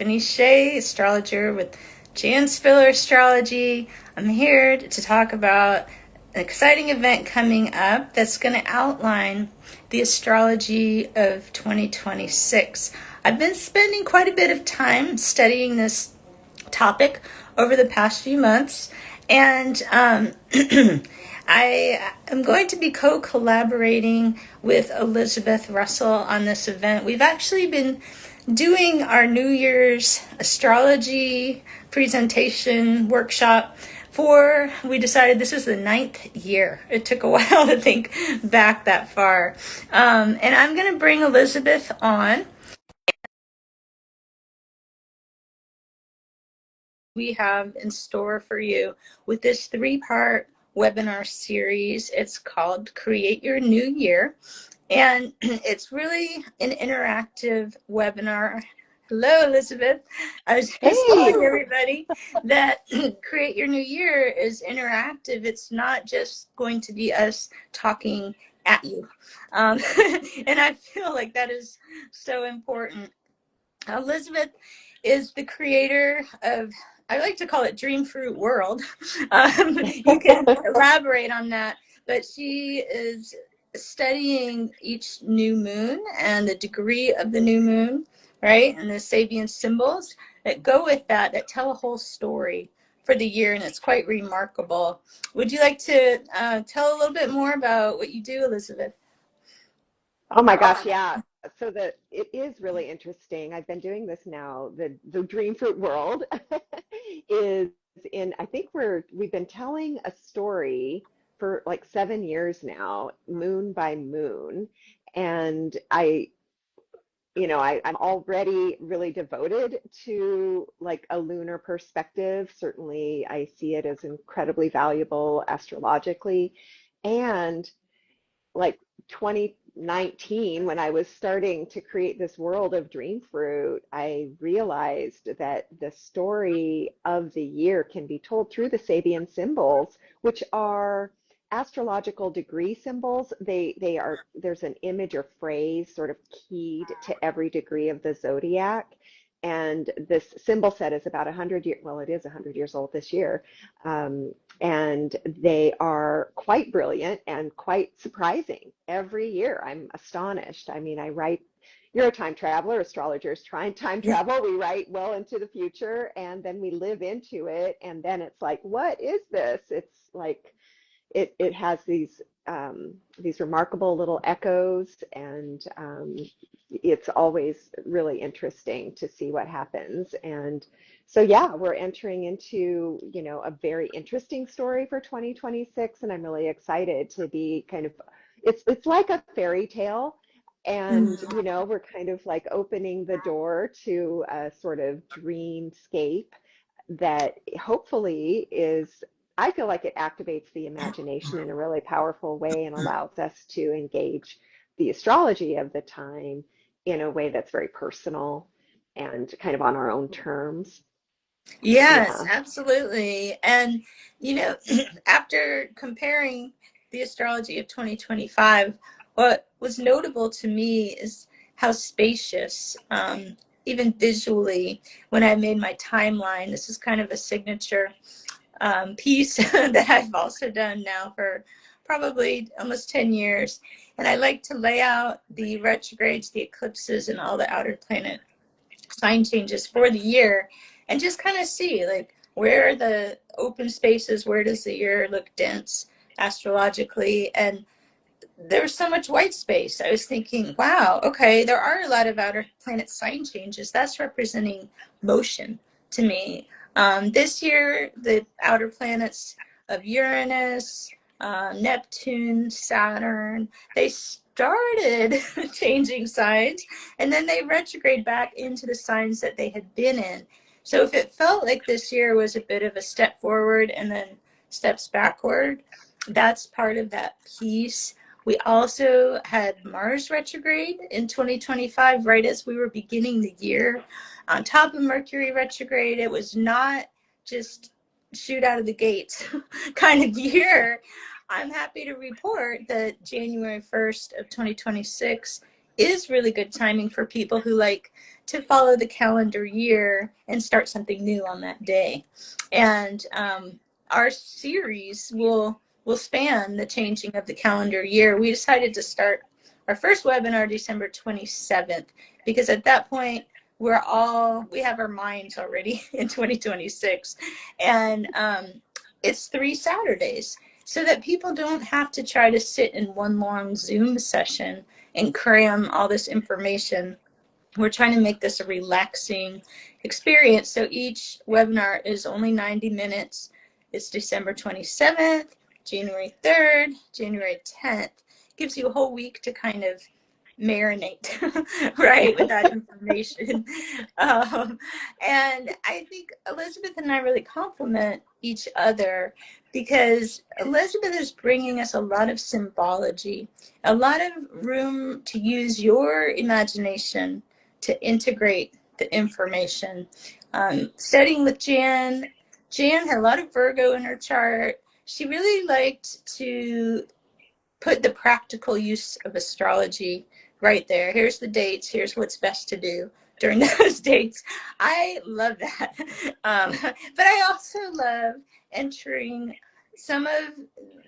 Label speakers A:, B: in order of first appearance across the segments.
A: Stephanie Shea, astrologer with Jan Spiller Astrology. I'm here to talk about an exciting event coming up that's going to outline the astrology of 2026. I've been spending quite a bit of time studying this topic over the past few months, and I am going to be co-collaborating with Elizabeth Russell on this event. We've actually been doing our New Year's astrology presentation workshop we decided this is the 9th year. It took a while to think back that far. And I'm going to bring Elizabeth on. We have in store for you with this 3-part webinar series. It's called Create Your New Year. And it's really an interactive webinar. Hello, Elizabeth. I was just telling everybody that Create Your New Year is interactive. It's not just going to be us talking at you. And I feel like that is so important. Elizabeth is the creator of, I like to call it Dreamfruit World. You can elaborate on that, but she is studying each new moon and the degree of the new moon, right? And the Sabian symbols that go with that tell a whole story for the year, and it's quite remarkable. Would you like to tell a little bit more about what you do, Elizabeth?
B: Oh my gosh, yeah. So it is really interesting. I've been doing this now. The Dreamfruit world is I think we've been telling a story for like 7 years now, moon by moon. And I'm already really devoted to like a lunar perspective. Certainly I see it as incredibly valuable astrologically. And like 2019, when I was starting to create this world of Dreamfruit, I realized that the story of the year can be told through the Sabian symbols, which are astrological degree symbols. There's an image or phrase sort of keyed to every degree of the zodiac. And this symbol set is about 100 years, well, it is 100 years old this year. And they are quite brilliant and quite surprising every year. I'm astonished. I mean, you're a time traveler, astrologers try and time travel. We write well into the future and then we live into it. And then it's like, what is this? It's like, it has these remarkable little echoes, and it's always really interesting to see what happens. And so, yeah, we're entering into, a very interesting story for 2026, and I'm really excited to be it's like a fairy tale. And, we're kind of like opening the door to a sort of dreamscape that hopefully I feel like it activates the imagination in a really powerful way and allows us to engage the astrology of the time in a way that's very personal and kind of on our own terms.
A: Yes,
B: Yeah.
A: absolutely. And, after comparing the astrology of 2025, what was notable to me is how spacious, even visually, when I made my timeline, this is kind of a signature piece that I've also done now for probably almost 10 years. And I like to lay out the retrogrades, the eclipses, and all the outer planet sign changes for the year and just kind of see like where are the open spaces, where does the year look dense astrologically, and there's so much white space. I was thinking, wow, okay, there are a lot of outer planet sign changes. That's representing motion to me. This year, the outer planets of Uranus, Neptune, Saturn, they started changing signs and then they retrograde back into the signs that they had been in. So if it felt like this year was a bit of a step forward and then steps backward, that's part of that piece. We also had Mars retrograde in 2025, right as we were beginning the year. On top of Mercury retrograde, it was not just shoot out of the gates kind of year. I'm happy to report that January 1st of 2026 is really good timing for people who like to follow the calendar year and start something new on that day. And our series will span the changing of the calendar year. We decided to start our first webinar December 27th because at that point we have our minds already in 2026, and it's 3 Saturdays, so that people don't have to try to sit in one long Zoom session and cram all this information. We're trying to make this a relaxing experience. So each webinar is only 90 minutes. It's December 27th, January 3rd, January 10th. Gives you a whole week to kind of marinate, right, with that information. And I think Elizabeth and I really complement each other because Elizabeth is bringing us a lot of symbology, a lot of room to use your imagination to integrate the information. Studying with Jan had a lot of Virgo in her chart. She really liked to put the practical use of astrology right there. Here's the dates. Here's what's best to do during those dates. I love that. But I also love entering some of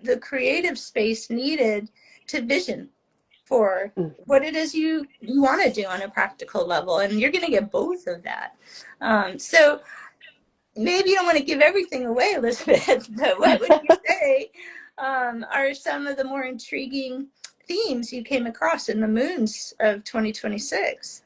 A: the creative space needed to vision for what it is you want to do on a practical level. And you're going to get both of that. So maybe you don't want to give everything away, Elizabeth, but what would you say are some of the more intriguing themes you came across in the moons of 2026?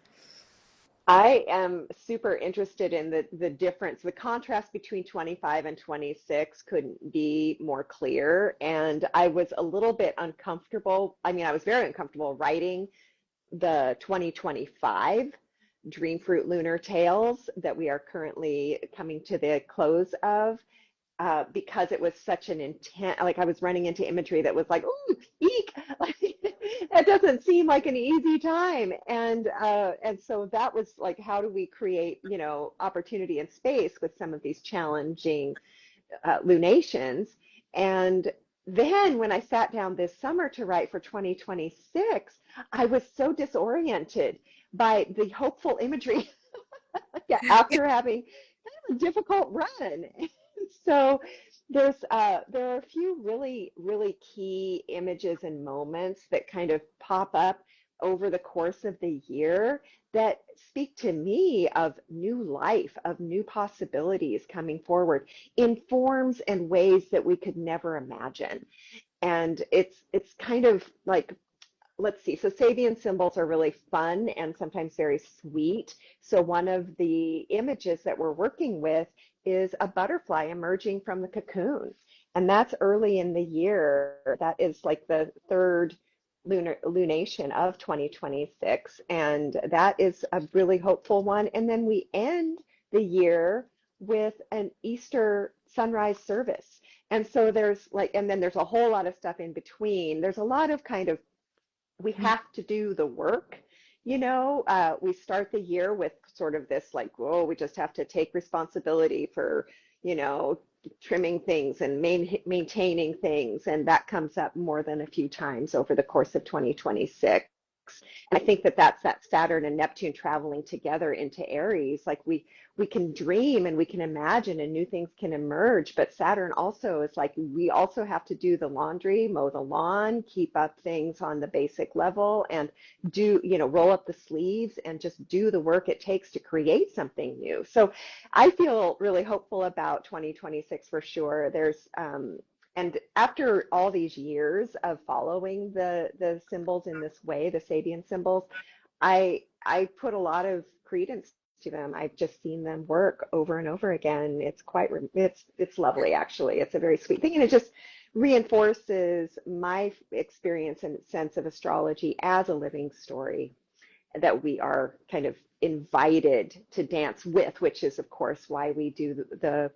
B: I am super interested in the difference, the contrast between 25 and 26 couldn't be more clear. And I was a little bit uncomfortable. I mean, I was very uncomfortable writing the 2025 Dreamfruit Lunar Tales that we are currently coming to the close of, because it was such an intense, like I was running into imagery that was like, ooh, eek, like, that doesn't seem like an easy time. And so that was like, how do we create, you know, opportunity and space with some of these challenging lunations? And then when I sat down this summer to write for 2026, I was so disoriented by the hopeful imagery yeah, after having kind of a difficult run. So there are a few really key images and moments that kind of pop up over the course of the year that speak to me of new life, of new possibilities coming forward in forms and ways that we could never imagine. And it's kind of like, let's see. So Sabian symbols are really fun and sometimes very sweet. So one of the images that we're working with is a butterfly emerging from the cocoon. And that's early in the year. That is like the third lunation of 2026. And that is a really hopeful one. And then we end the year with an Easter sunrise service. And so there's like, and then there's a whole lot of stuff in between. There's a lot of kind of, we have to do the work. You know, we start the year with sort of this like, whoa, we just have to take responsibility for, you know, trimming things and maintaining things. And that comes up more than a few times over the course of 2026. And I think that that's that Saturn and Neptune traveling together into Aries. Like we can dream and we can imagine and new things can emerge. But Saturn also is like, we also have to do the laundry, mow the lawn, keep up things on the basic level, and do, you know, roll up the sleeves and just do the work it takes to create something new. So I feel really hopeful about 2026 for sure. And after all these years of following the symbols in this way, the Sabian symbols, I put a lot of credence to them. I've just seen them work over and over again. It's quite it's lovely actually. It's a very sweet thing, and it just reinforces my experience and sense of astrology as a living story that we are kind of invited to dance with, which is of course why we do the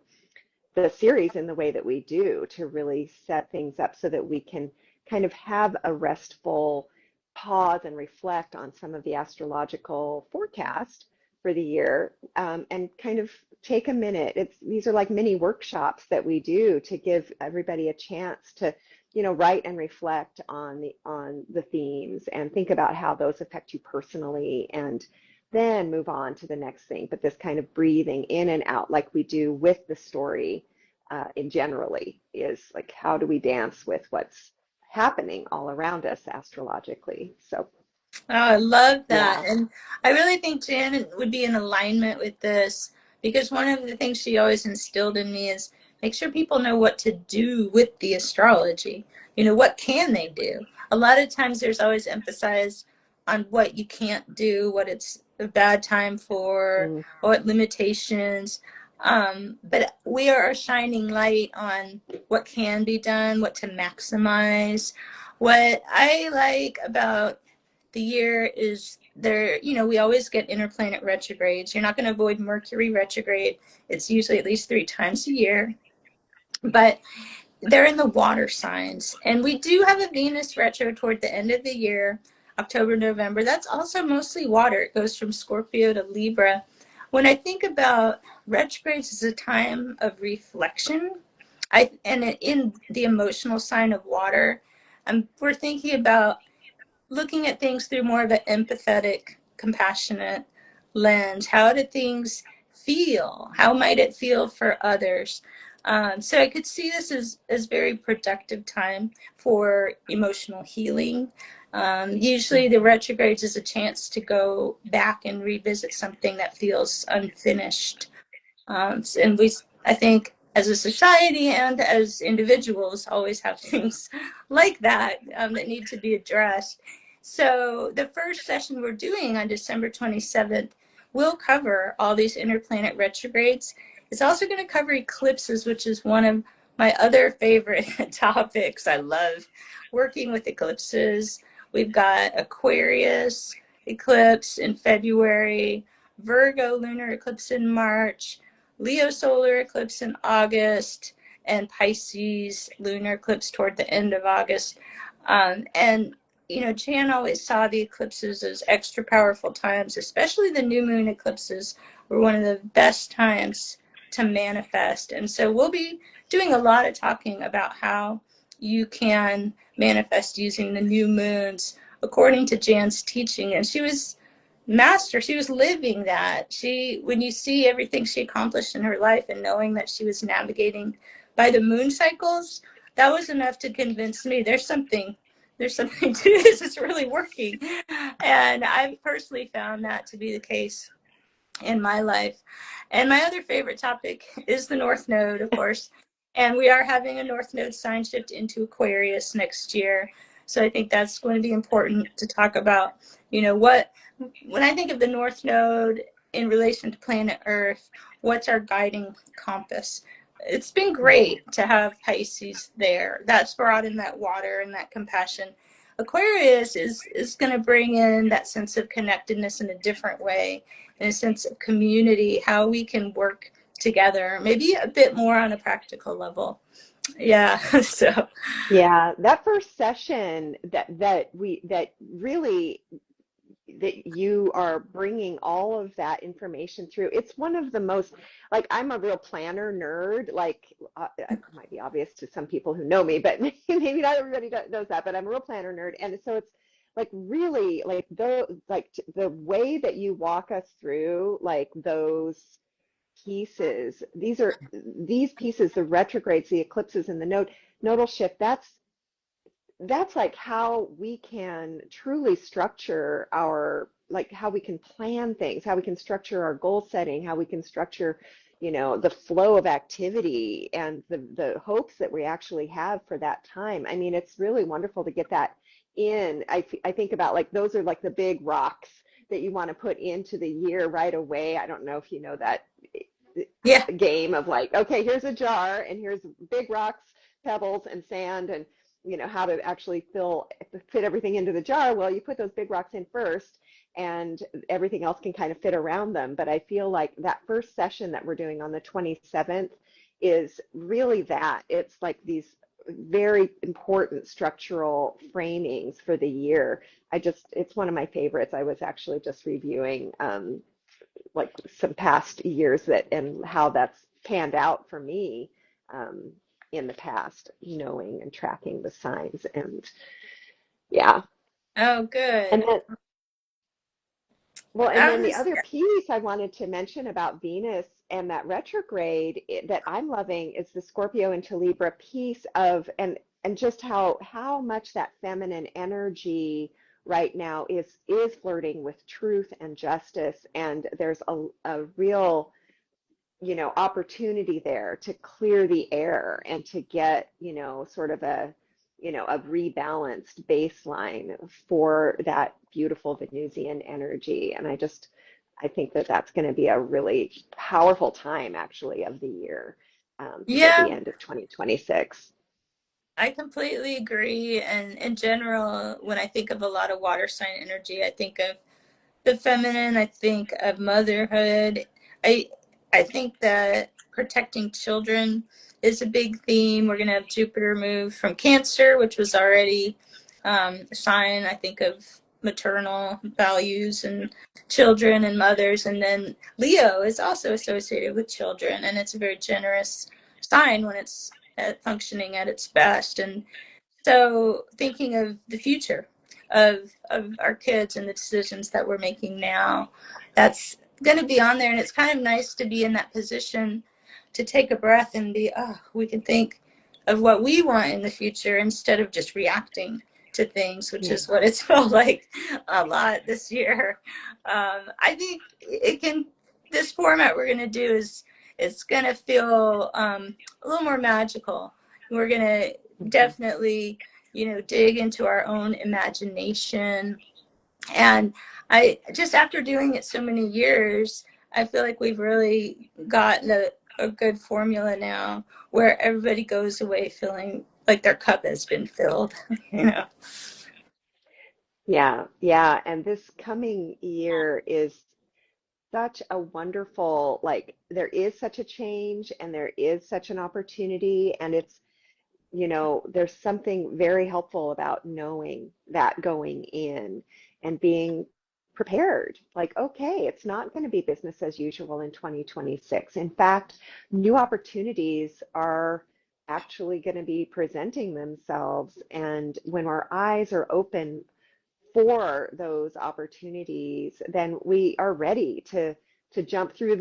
B: series in the way that we do, to really set things up so that we can kind of have a restful pause and reflect on some of the astrological forecast for the year, and kind of take a minute. These are like mini workshops that we do to give everybody a chance to, you know, write and reflect on the themes and think about how those affect you personally, and then move on to the next thing. But this kind of breathing in and out, like we do with the story, in generally, is like, how do we dance with what's happening all around us astrologically? So,
A: Oh, I love that.
B: yeah.
A: And I really think Janet would be in alignment with this because one of the things she always instilled in me is make sure people know what to do with the astrology. You know, what can they do? A lot of times there's always emphasis on what you can't do, what it's a bad time for,
B: Mm,
A: what limitations. But we are a shining light on what can be done, what to maximize. What I like about the year is there, you know, we always get interplanet retrogrades. You're not going to avoid Mercury retrograde. It's usually at least 3 times a year, but they're in the water signs. And we do have a Venus retro toward the end of the year, October, November. That's also mostly water. It goes from Scorpio to Libra. When I think about retrogrades as a time of reflection, and in the emotional sign of water, we're thinking about looking at things through more of an empathetic, compassionate lens. How do things feel? How might it feel for others? So I could see this as very productive time for emotional healing. Usually the
B: mhm,
A: retrogrades is a chance to go back and revisit something that feels unfinished. And we, I think, as a society and as individuals, always have things like that that need to be addressed. So the first session we're doing on December 27th will cover all these interplanet retrogrades. It's also going to cover eclipses, which is one of my other favorite topics. I love working with eclipses. We've got Aquarius eclipse in February, Virgo lunar eclipse in March, Leo solar eclipse in August, and Pisces lunar eclipse toward the end of August. And, you know, Jan always saw the eclipses as extra powerful times, especially the new moon eclipses were one of the best times to manifest. And so we'll be doing a lot of talking about how you can manifest using the new moons according to Jan's teaching. And she was living that. When you see everything she accomplished in her life and knowing that she was navigating by the moon cycles, that was enough to convince me there's something to this. It's really working. And I've personally found that to be the case in my life. And my other favorite topic is the North Node, of course. And we are having a North Node sign shift into Aquarius next year. So I think that's going to be important to talk about. You know, when I think of the North Node in relation to planet Earth, what's our guiding compass? It's been
B: mhm,
A: great to have Pisces there. That's brought in that water and that compassion. Aquarius is going to bring in that sense of connectedness in a different way, in a sense of community, how we can work together, maybe a bit more on a practical level. Yeah. So,
B: yeah, that first session that really that you are bringing all of that information through. It's one of the most, like, I'm a real planner nerd. Like, it might be obvious to some people who know me, but maybe not everybody knows that. But I'm a real planner nerd, and so it's like really like the way that you walk us through like those pieces. These pieces, the retrogrades, the eclipses, and the nodal shift. That's like how we can truly structure our, like how we can plan things, how we can structure our goal setting, how we can structure, the flow of activity and the hopes that we actually have for that time. I mean, it's really wonderful to get that in. I think about like those are like the big rocks that you want to put into the year right away. I don't know if you know that
A: yeah.
B: game of like, okay, here's a jar and here's big rocks, pebbles, and sand, and how to actually fit everything into the jar. Well, you put those big rocks in first, and everything else can kind of fit around them. But I feel like that first session that we're doing on the 27th is really that. It's like these very important structural framings for the year. It's one of my favorites. I was actually just reviewing like some past years that and how that's panned out for me um, in the past, knowing and tracking the signs. And yeah,
A: Oh,
B: and
A: good.
B: then Well, and
A: That
B: then the
A: was,
B: other piece I wanted to mention about Venus and that retrograde that I'm loving is the Scorpio into Libra piece of and just how much that feminine energy right now is flirting with truth and justice, and there's a real opportunity there to clear the air and to get, sort of a rebalanced baseline for that beautiful Venusian energy. And I think that that's going to be a really powerful time actually of the year, for
A: yeah,
B: the end of 2026.
A: I completely agree. And in general, when I think of a lot of water sign energy, I think of the feminine. I think of motherhood. I I think that protecting children is a big theme. We're gonna have Jupiter move from Cancer, which was already a sign. I think of maternal values and children and mothers, and then Leo is also associated with children, and it's a very generous sign when it's functioning at its best. And so thinking of the future of our kids and the decisions that we're making now, that's going to be on there. And it's kind of nice to be in that position to take a breath and be, oh, we can think of what we want in the future instead of just reacting to things, which
B: Yeah.
A: is what it's felt like a lot this year. I think it can, this format we're going to do is, it's going to feel a little more magical. We're going to
B: Mhm.
A: definitely, dig into our own imagination. And I just, after doing it so many years, I feel like we've really gotten a good formula now where everybody goes away feeling like their cup has been filled, you know.
B: Yeah, yeah. And this coming year is such a wonderful, like, there is such a change and there is such an opportunity. And there's something very helpful about knowing that going in and being prepared. Like, okay, it's not going to be business as usual in 2026. In fact, new opportunities are actually going to be presenting themselves. And when our eyes are open for those opportunities, then we are ready to jump through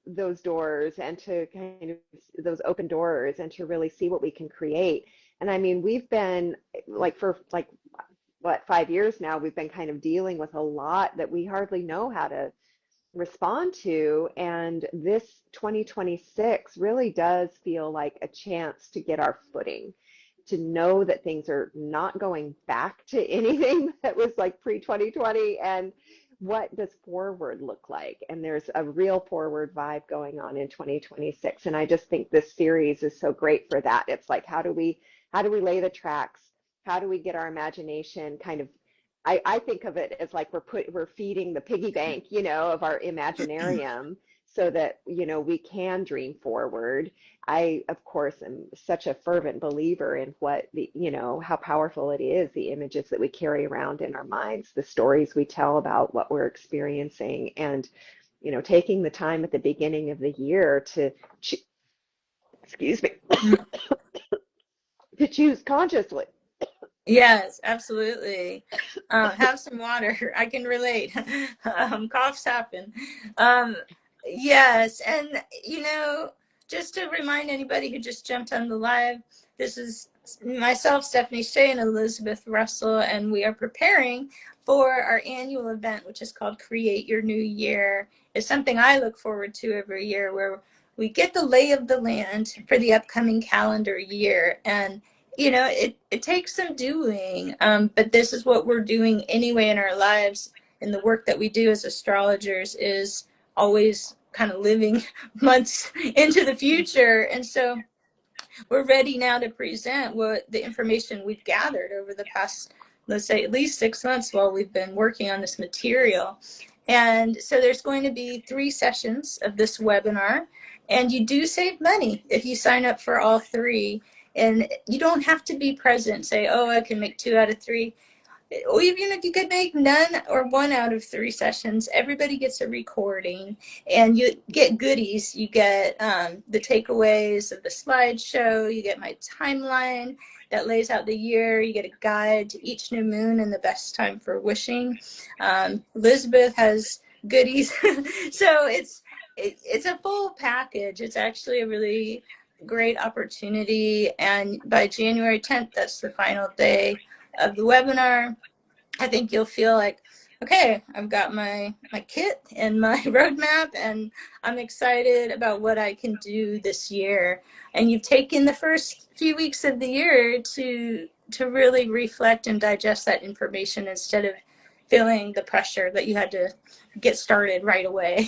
B: those doors and to kind of those open doors and to really see what we can create. And I mean, we've been like for like what 5 years now, we've been kind of dealing with a lot that we hardly know how to respond to. And this 2026 really does feel like a chance to get our footing, to know that things are not going back to anything that was like pre 2020. And what does forward look like? And there's a real forward vibe going on in 2026. And I just think this series is so great for that. It's like, how do we lay the tracks? How do we get our imagination kind of, I think of it as like we're feeding the piggy bank, of our imaginarium so that, we can dream forward. I, of course, am such a fervent believer in what how powerful it is, the images that we carry around in our minds, the stories we tell about what we're experiencing, and, taking the time at the beginning of the year to, excuse me, to choose consciously.
A: Yes, absolutely. Have some water. I can relate. Coughs happen. Um, yes, and just to remind anybody who just jumped on the live, this is myself, Stephanie Shea, and Elizabeth Russell, and we are preparing for our annual event, which is called Create Your New Year. It's something I look forward to every year, where we get the lay of the land for the upcoming calendar year. And it takes some doing, but this is what we're doing anyway in our lives. And the work that we do as astrologers is always kind of living months into the future. And so we're ready now to present what the information we've gathered over the past, let's say, at least 6 months while we've been working on this material. And so there's going to be 3 sessions of this webinar, and you do save money if you sign up for all 3. And you don't have to be present, say, oh, I can make 2 out of 3. or even if you could make none or one out of 3 sessions, everybody gets a recording and you get goodies. You get the takeaways of the slideshow, you get my timeline that lays out the year, you get a guide to each new moon and the best time for wishing. Elizabeth has goodies. So it's a full package. It's actually a really great opportunity, and by January 10th, that's the final day of the webinar. I think you'll feel like, okay, I've got my kit and my roadmap, and I'm excited about what I can do this year. And you've taken the first few weeks of the year to really reflect and digest that information instead of feeling the pressure that you had to get started right away.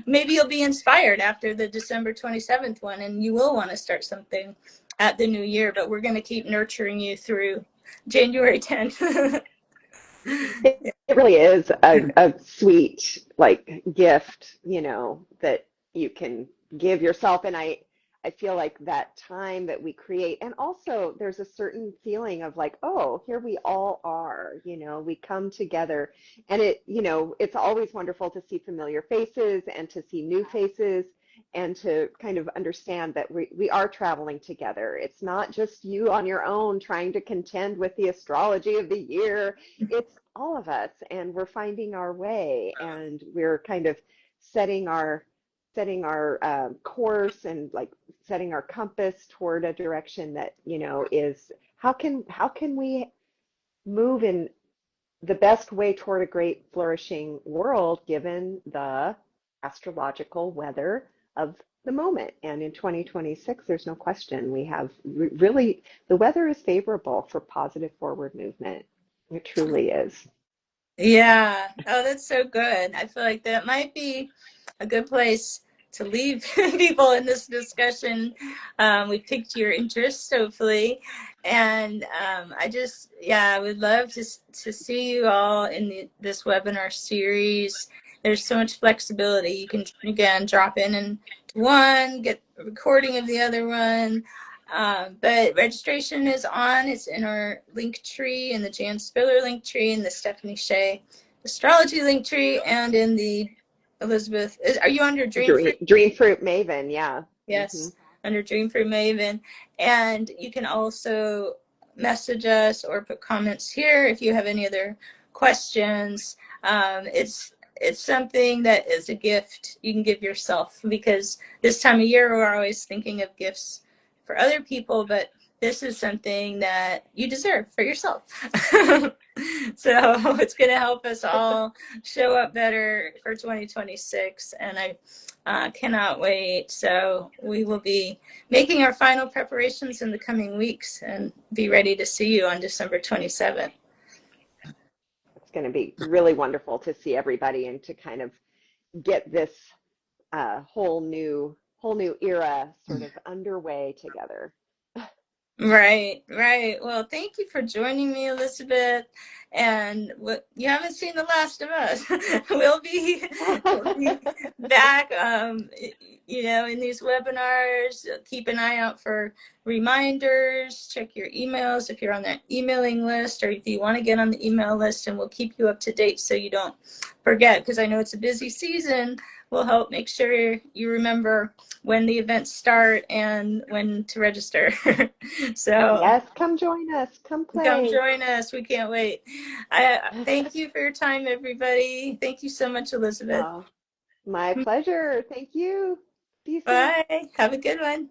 A: Maybe you'll be inspired after the December 27th one, and you will want to start something at the new year, but we're going to keep nurturing you through January 10th.
B: It really is a sweet like gift, that you can give yourself. And I feel like that time that we create, and also there's a certain feeling of like, oh, here we all are, we come together, and it's always wonderful to see familiar faces and to see new faces and to kind of understand that we are traveling together. It's not just you on your own trying to contend with the astrology of the year. It's all of us, and we're finding our way, and we're kind of setting our course, and like setting our compass toward a direction that is how can we move in the best way toward a great flourishing world given the astrological weather of the moment. And in 2026, there's no question we have really, the weather is favorable for positive forward movement. It truly is.
A: Yeah. Oh, that's so good. I feel like that might be a good place to leave people in this discussion. We piqued your interest, hopefully. And I would love to see you all in this webinar series. There's so much flexibility. You can, again, drop in one, get a recording of the other one. But registration is on. It's in our link tree, in the Jan Spiller link tree, in the Stephanie Shea astrology link tree, and in the Elizabeth. Are you under Dreamfruit?
B: Dreamfruit Maven, yeah. Mm-hmm.
A: Yes, under Dreamfruit Maven. And you can also message us or put comments here if you have any other questions. It's something that is a gift you can give yourself, because this time of year we're always thinking of gifts for other people, but this is something that you deserve for yourself. So it's going to help us all show up better for 2026, and I cannot wait. So we will be making our final preparations in the coming weeks and be ready to see you on December 27th.
B: It's going to be really wonderful to see everybody and to kind of get this whole new era sort of underway together.
A: Right. Well, thank you for joining me, Elizabeth. And you haven't seen the last of us. we'll be back, in these webinars. Keep an eye out for reminders. Check your emails if you're on that emailing list, or if you want to get on the email list, and we'll keep you up to date so you don't forget, because I know it's a busy season. We'll help make sure you remember when the events start and when to register. So
B: yes, come join us. Come play.
A: Come join us. We can't wait. Thank you for your time, everybody. Thank you so much, Elizabeth.
B: Oh, my pleasure. Thank you. See you soon.
A: Bye. Have a good one.